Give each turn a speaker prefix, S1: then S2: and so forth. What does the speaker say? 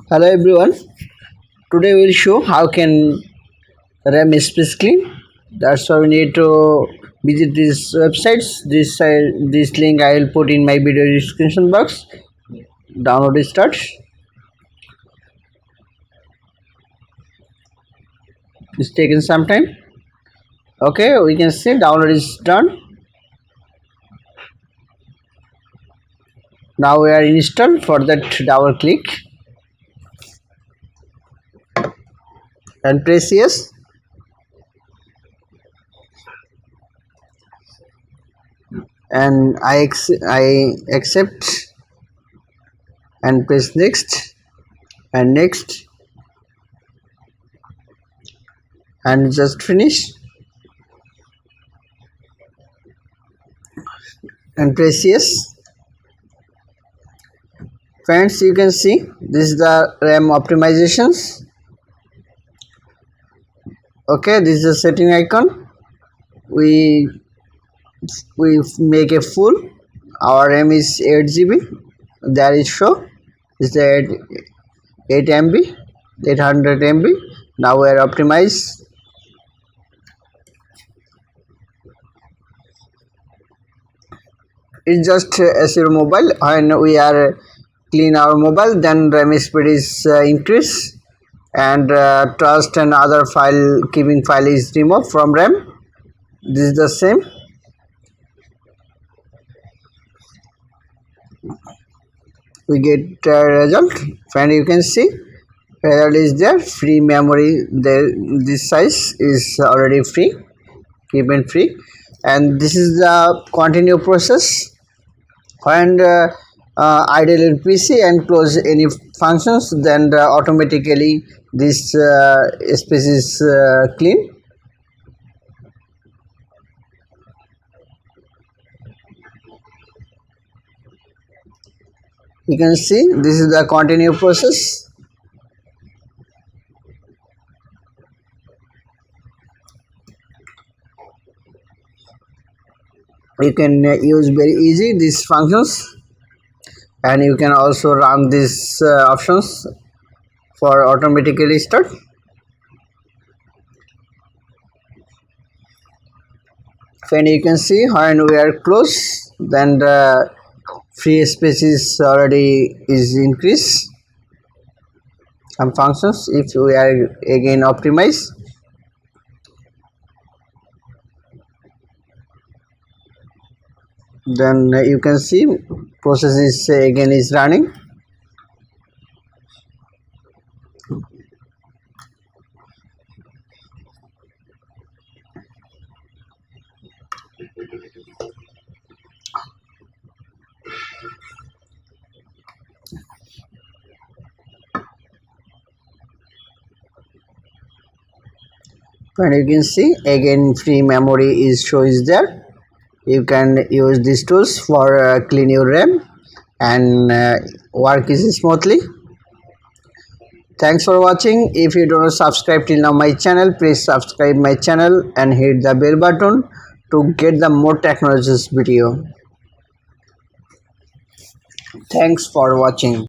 S1: Hello everyone. Today we'll show how can RAM space clean. That's why we need to visit these websites. This link I will put in my video description box. Download start. It's taken some time. Okay, we can see download is done. Now we are installed. For that, double click and press yes. And I accept and press next and next and just finish and press yes. Friends, you can see this is the RAM optimizations. Okay, this is the setting icon. We make a full. Our RAM is 8 GB. There is show is the 8 MB, 800 MB. Now we are optimized. It's just as your mobile. When we are clean our mobile, then RAM speed is increased, and trust and other file keeping file is removed from RAM. This is the same. We get result, and you can see result is there. Free memory there. This size is already free, given free, and this is the continue process. When idle in PC and close any functions, then automatically this space is clean. You can see this is the continue process. You can use very easy these functions, and you can also run these options for automatically start. And you can see when we are close, then the free space is already increased. Some functions, if we are again optimize, then you can see process is again is running. And you can see again free memory is there. You can use these tools for clean your RAM and work is smoothly. Thanks for watching. If you don't subscribe till now my channel, please subscribe my channel and hit the bell button to get the more technologies video. Thanks for watching.